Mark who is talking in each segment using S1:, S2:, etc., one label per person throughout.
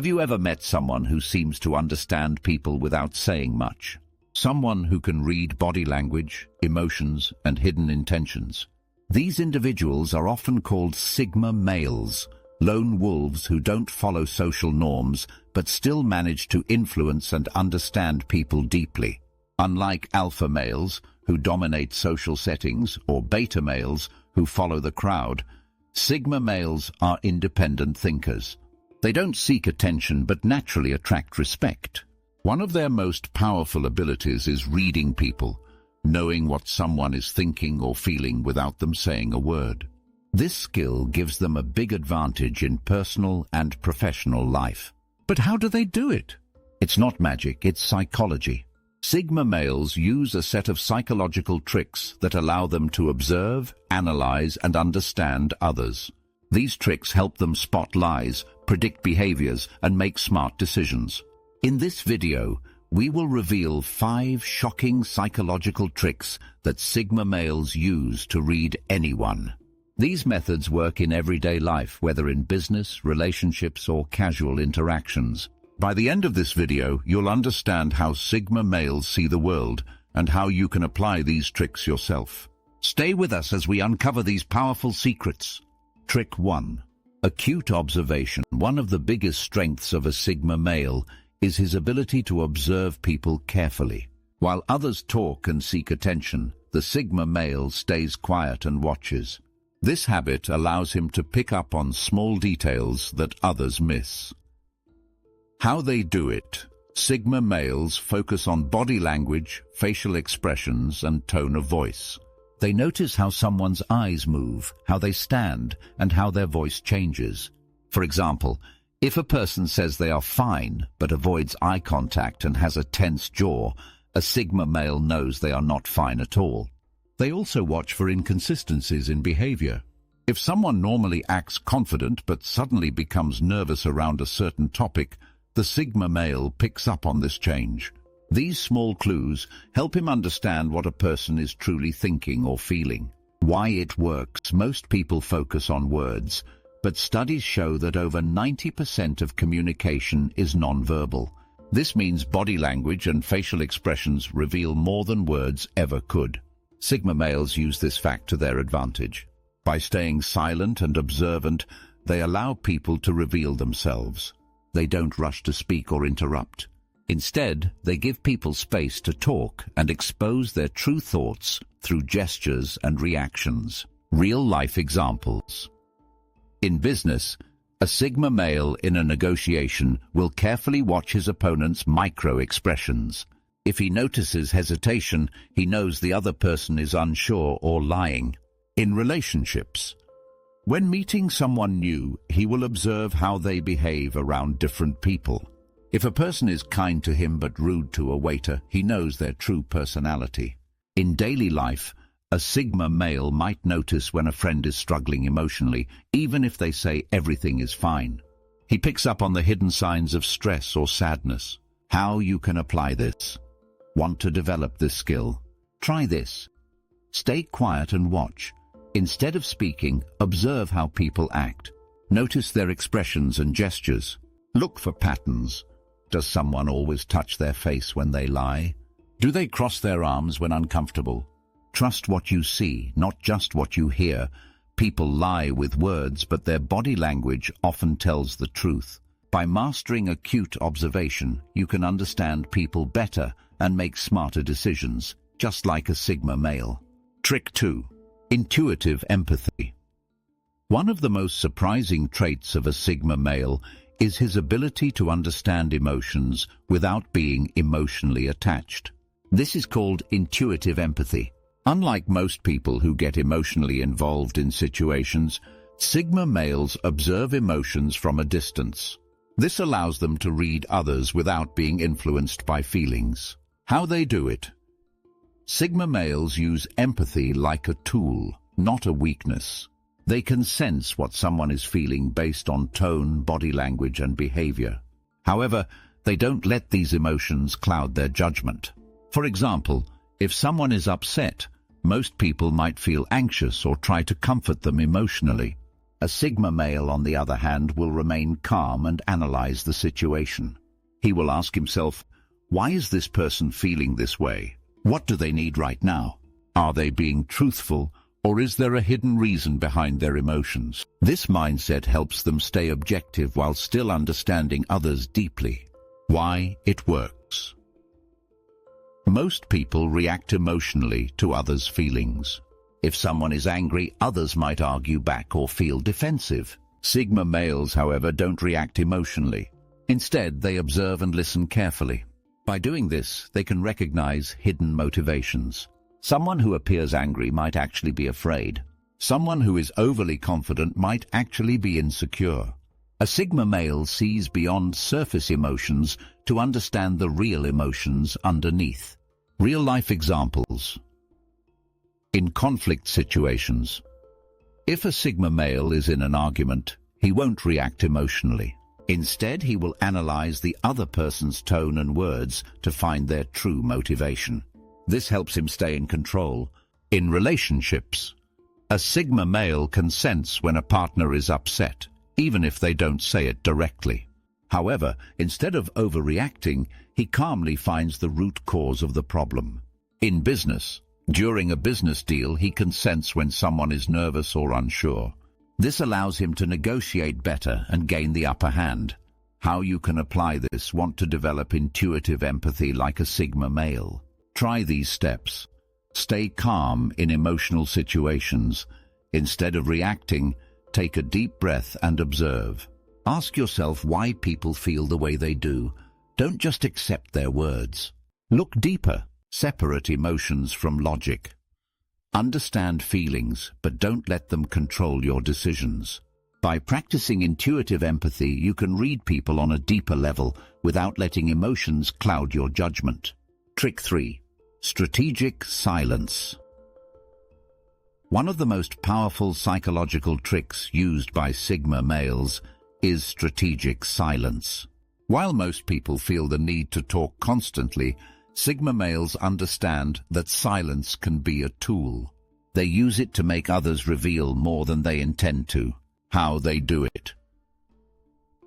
S1: Have you ever met someone who seems to understand people without saying much? Someone who can read body language, emotions, and hidden intentions. These individuals are often called Sigma males, lone wolves who don't follow social norms but still manage to influence and understand people deeply. Unlike alpha males, who dominate social settings, or beta males, who follow the crowd, Sigma males are independent thinkers. They don't seek attention but naturally attract respect. One of their most powerful abilities is reading people, knowing what someone is thinking or feeling without them saying a word. This skill gives them a big advantage in personal and professional life. But how do they do it? It's not magic, it's psychology. Sigma males use a set of psychological tricks that allow them to observe, analyze, and understand others. These tricks help them spot lies, predict behaviors, and make smart decisions. In this video, we will reveal 5 shocking psychological tricks that Sigma males use to read anyone. These methods work in everyday life, whether in business, relationships, or casual interactions. By the end of this video, you'll understand how Sigma males see the world and how you can apply these tricks yourself. Stay with us as we uncover these powerful secrets. Trick 1. Acute observation. One of the biggest strengths of a Sigma male is his ability to observe people carefully. While others talk and seek attention, the Sigma male stays quiet and watches. This habit allows him to pick up on small details that others miss. How they do it. Sigma males focus on body language, facial expressions, and tone of voice. They notice how someone's eyes move, how they stand, and how their voice changes. For example, if a person says they are fine but avoids eye contact and has a tense jaw, a Sigma male knows they are not fine at all. They also watch for inconsistencies in behavior. If someone normally acts confident but suddenly becomes nervous around a certain topic, the Sigma male picks up on this change. These small clues help him understand what a person is truly thinking or feeling. Why it works. Most people focus on words, but studies show that over 90% of communication is nonverbal. This means body language and facial expressions reveal more than words ever could. Sigma males use this fact to their advantage. By staying silent and observant, they allow people to reveal themselves. They don't rush to speak or interrupt. Instead, they give people space to talk and expose their true thoughts through gestures and reactions. Real-life examples. In business, a Sigma male in a negotiation will carefully watch his opponent's micro-expressions. If he notices hesitation, he knows the other person is unsure or lying. In relationships, when meeting someone new, he will observe how they behave around different people. If a person is kind to him but rude to a waiter, he knows their true personality. In daily life, a Sigma male might notice when a friend is struggling emotionally, even if they say everything is fine. He picks up on the hidden signs of stress or sadness. How you can apply this. Want to develop this skill? Try this. Stay quiet and watch. Instead of speaking, observe how people act. Notice their expressions and gestures. Look for patterns. Does someone always touch their face when they lie? Do they cross their arms when uncomfortable? Trust what you see, not just what you hear. People lie with words, but their body language often tells the truth. By mastering acute observation, you can understand people better and make smarter decisions, just like a Sigma male. Trick 2. Intuitive empathy. One of the most surprising traits of a Sigma male is his ability to understand emotions without being emotionally attached. This is called intuitive empathy. Unlike most people who get emotionally involved in situations, Sigma males observe emotions from a distance. This allows them to read others without being influenced by feelings. How they do it. Sigma males use empathy like a tool, not a weakness. They can sense what someone is feeling based on tone, body language, and behavior. However, they don't let these emotions cloud their judgment. For example, if someone is upset, most people might feel anxious or try to comfort them emotionally. A Sigma male, on the other hand, will remain calm and analyze the situation. He will ask himself, why is this person feeling this way? What do they need right now? Are they being truthful, or is there a hidden reason behind their emotions? This mindset helps them stay objective while still understanding others deeply. Why it works. Most people react emotionally to others' feelings. If someone is angry, others might argue back or feel defensive. Sigma males, however, don't react emotionally. Instead, they observe and listen carefully. By doing this, they can recognize hidden motivations. Someone who appears angry might actually be afraid. Someone who is overly confident might actually be insecure. A Sigma male sees beyond surface emotions to understand the real emotions underneath. Real-life examples. In conflict situations, if a Sigma male is in an argument, he won't react emotionally. Instead, he will analyze the other person's tone and words to find their true motivation. This helps him stay in control. In relationships, a Sigma male can sense when a partner is upset, even if they don't say it directly. However, instead of overreacting, he calmly finds the root cause of the problem. In business, during a business deal, he can sense when someone is nervous or unsure. This allows him to negotiate better and gain the upper hand. How you can apply this? Want to develop intuitive empathy like a Sigma male? Try these steps. Stay calm in emotional situations. Instead of reacting, take a deep breath and observe. Ask yourself why people feel the way they do. Don't just accept their words. Look deeper. Separate emotions from logic. Understand feelings, but don't let them control your decisions. By practicing intuitive empathy, you can read people on a deeper level without letting emotions cloud your judgment. Trick 3. Strategic silence. One of the most powerful psychological tricks used by Sigma males is strategic silence. While most people feel the need to talk constantly, Sigma males understand that silence can be a tool. They use it to make others reveal more than they intend to. How they do it.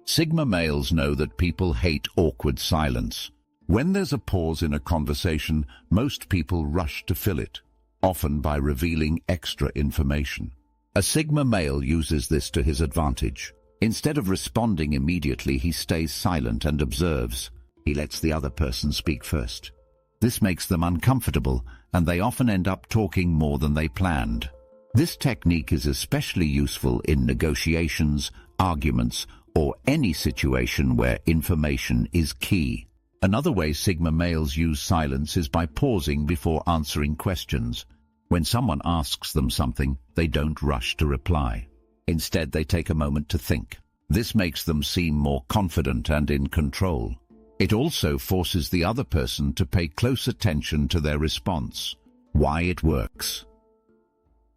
S1: Sigma males know that people hate awkward silence. When there's a pause in a conversation, most people rush to fill it, often by revealing extra information. A Sigma male uses this to his advantage. Instead of responding immediately, he stays silent and observes. He lets the other person speak first. This makes them uncomfortable, and they often end up talking more than they planned. This technique is especially useful in negotiations, arguments, or any situation where information is key. Another way Sigma males use silence is by pausing before answering questions. When someone asks them something, they don't rush to reply. Instead, they take a moment to think. This makes them seem more confident and in control. It also forces the other person to pay close attention to their response. Why it works.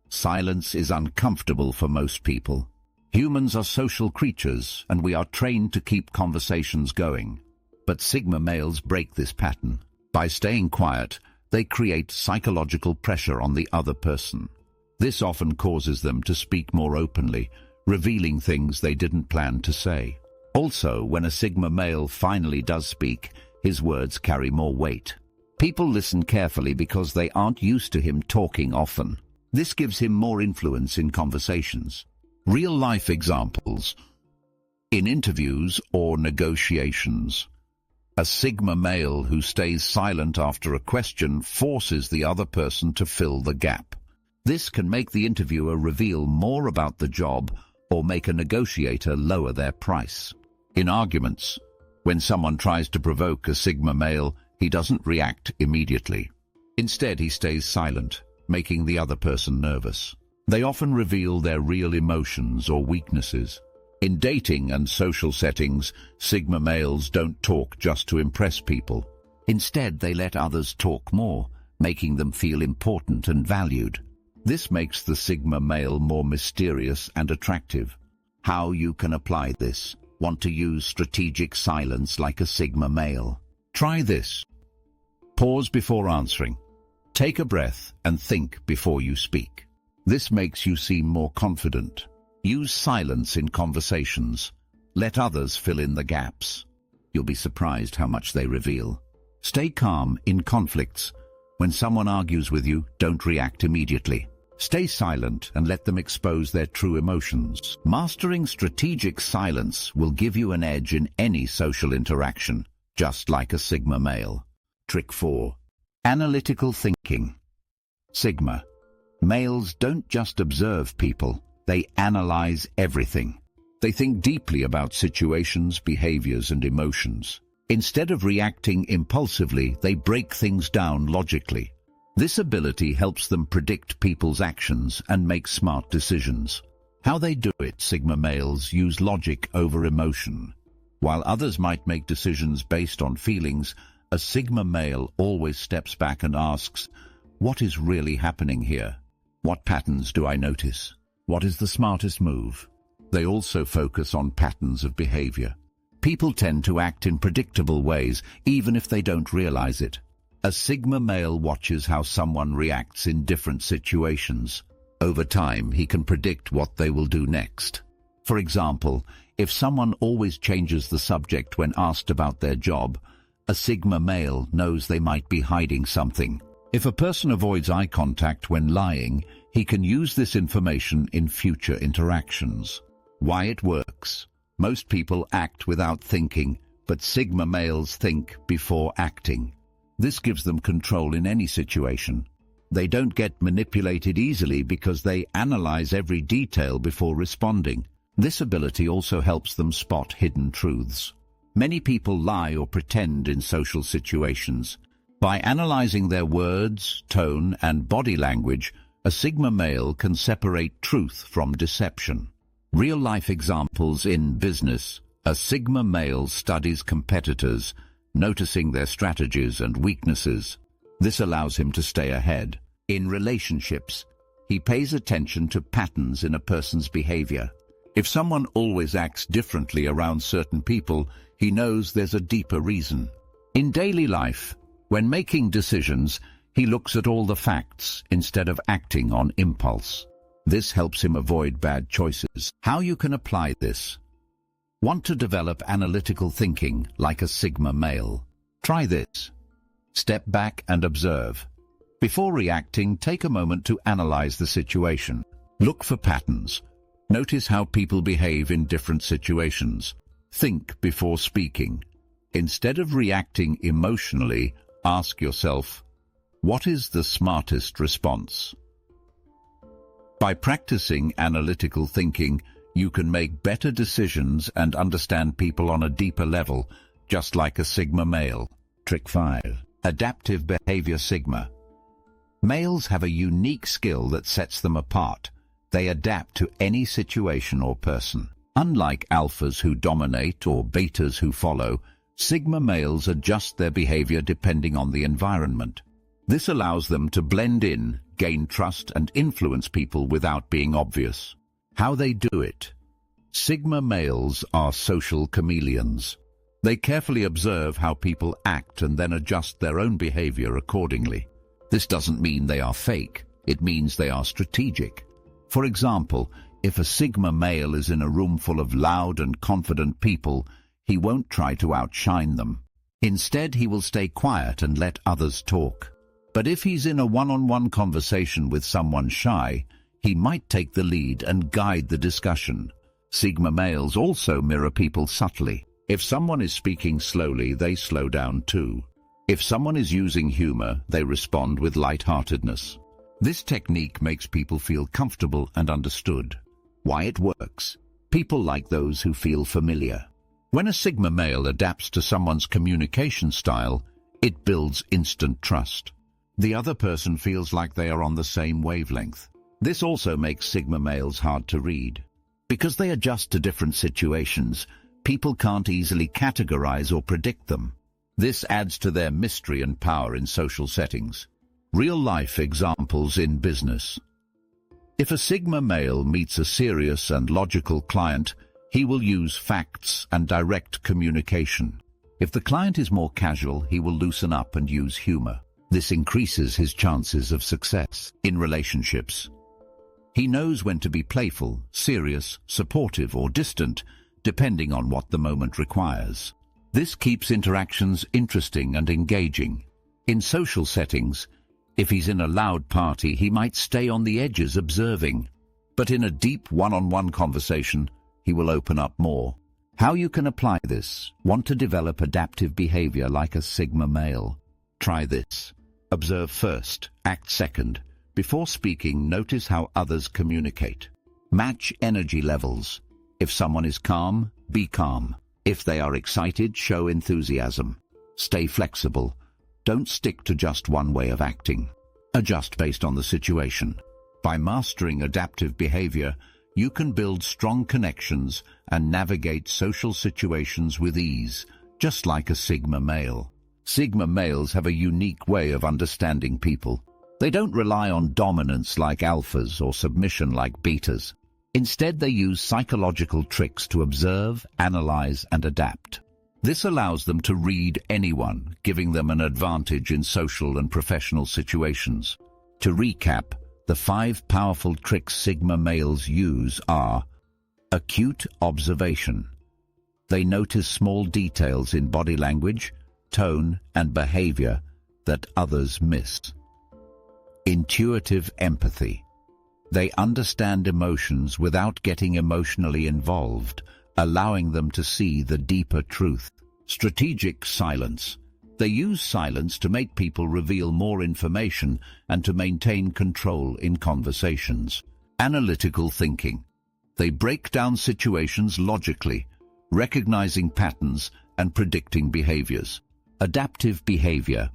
S1: Silence is uncomfortable for most people. Humans are social creatures, and we are trained to keep conversations going. But Sigma males break this pattern. By staying quiet, they create psychological pressure on the other person. This often causes them to speak more openly, revealing things they didn't plan to say. Also, when a Sigma male finally does speak, his words carry more weight. People listen carefully because they aren't used to him talking often. This gives him more influence in conversations. Real-life examples. In interviews or negotiations, a Sigma male who stays silent after a question forces the other person to fill the gap. This can make the interviewer reveal more about the job or make a negotiator lower their price. In arguments, when someone tries to provoke a Sigma male, he doesn't react immediately. Instead, he stays silent, making the other person nervous. They often reveal their real emotions or weaknesses. In dating and social settings, Sigma males don't talk just to impress people. Instead, they let others talk more, making them feel important and valued. This makes the Sigma male more mysterious and attractive. How you can apply this? Want to use strategic silence like a Sigma male? Try this. Pause before answering. Take a breath and think before you speak. This makes you seem more confident. Use silence in conversations. Let others fill in the gaps. You'll be surprised how much they reveal. Stay calm in conflicts. When someone argues with you, don't react immediately. Stay silent and let them expose their true emotions. Mastering strategic silence will give you an edge in any social interaction, just like a Sigma male. Trick 4. Analytical thinking. Sigma. Males don't just observe people, they analyze everything. They think deeply about situations, behaviors, and emotions. Instead of reacting impulsively, they break things down logically. This ability helps them predict people's actions and make smart decisions. How they do it: Sigma males use logic over emotion. While others might make decisions based on feelings, a Sigma male always steps back and asks, what is really happening here? What patterns do I notice? What is the smartest move? They also focus on patterns of behavior. People tend to act in predictable ways, even if they don't realize it. A Sigma male watches how someone reacts in different situations. Over time, he can predict what they will do next. For example, if someone always changes the subject when asked about their job, a Sigma male knows they might be hiding something. If a person avoids eye contact when lying, he can use this information in future interactions. Why it works: most people act without thinking, but Sigma males think before acting. This gives them control in any situation. They don't get manipulated easily because they analyze every detail before responding. This ability also helps them spot hidden truths. Many people lie or pretend in social situations. By analyzing their words, tone, and body language, a Sigma male can separate truth from deception. Real-life examples in business: a Sigma male studies competitors, noticing their strategies and weaknesses. This allows him to stay ahead. In relationships, he pays attention to patterns in a person's behavior. If someone always acts differently around certain people, he knows there's a deeper reason. In daily life, when making decisions, he looks at all the facts instead of acting on impulse. This helps him avoid bad choices. How you can apply this: want to develop analytical thinking like a Sigma male? Try this. Step back and observe. Before reacting, take a moment to analyze the situation. Look for patterns. Notice how people behave in different situations. Think before speaking. Instead of reacting emotionally, ask yourself, what is the smartest response? By practicing analytical thinking, you can make better decisions and understand people on a deeper level, just like a Sigma male. Trick 5. Adaptive behavior. Sigma males have a unique skill that sets them apart. They adapt to any situation or person. Unlike alphas who dominate or betas who follow, Sigma males adjust their behavior depending on the environment. This allows them to blend in, gain trust, and influence people without being obvious. How they do it: Sigma males are social chameleons. They carefully observe how people act and then adjust their own behavior accordingly. This doesn't mean they are fake. It means they are strategic. For example, if a Sigma male is in a room full of loud and confident people, he won't try to outshine them. Instead, he will stay quiet and let others talk. But if he's in a one-on-one conversation with someone shy, he might take the lead and guide the discussion. Sigma males also mirror people subtly. If someone is speaking slowly, they slow down too. If someone is using humor, they respond with lightheartedness. This technique makes people feel comfortable and understood. Why it works: people like those who feel familiar. When a Sigma male adapts to someone's communication style, it builds instant trust. The other person feels like they are on the same wavelength. This also makes Sigma males hard to read. Because they adjust to different situations, people can't easily categorize or predict them. This adds to their mystery and power in social settings. Real-life examples in business. If a Sigma male meets a serious and logical client, he will use facts and direct communication. If the client is more casual, he will loosen up and use humor. This increases his chances of success. In relationships, He knows when to be playful, serious, supportive, or distant, depending on what the moment requires. This keeps interactions interesting and engaging. In social settings, if he's in a loud party, he might stay on the edges observing. But in a deep one-on-one conversation, he will open up more. How you can apply this? Want to develop adaptive behavior like a Sigma male? Try this. Observe first, act second. Before speaking, notice how others communicate. Match energy levels. If someone is calm, be calm. If they are excited, show enthusiasm. Stay flexible. Don't stick to just one way of acting. Adjust based on the situation. By mastering adaptive behavior, you can build strong connections and navigate social situations with ease, just like a Sigma male. Sigma males have a unique way of understanding people. They don't rely on dominance like alphas or submission like betas. Instead, they use psychological tricks to observe, analyze, and adapt. This allows them to read anyone, giving them an advantage in social and professional situations. To recap, the 5 powerful tricks Sigma males use are: acute observation. They notice small details in body language, tone, and behavior that others miss. Intuitive empathy. They understand emotions without getting emotionally involved, allowing them to see the deeper truth. Strategic silence. They use silence to make people reveal more information and to maintain control in conversations. Analytical thinking. They break down situations logically, recognizing patterns and predicting behaviors. Adaptive behavior.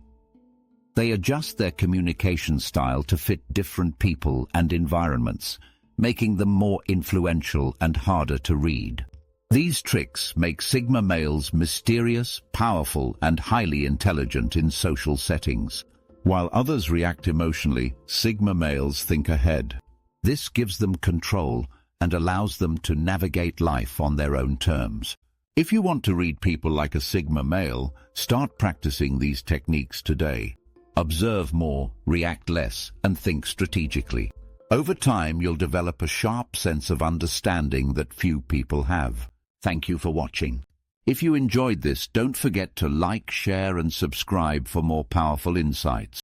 S1: They adjust their communication style to fit different people and environments, making them more influential and harder to read. These tricks make Sigma males mysterious, powerful, and highly intelligent in social settings. While others react emotionally, Sigma males think ahead. This gives them control and allows them to navigate life on their own terms. If you want to read people like a Sigma male, start practicing these techniques today. Observe more, react less, and think strategically. Over time, you'll develop a sharp sense of understanding that few people have. Thank you for watching. If you enjoyed this, don't forget to like, share, and subscribe for more powerful insights.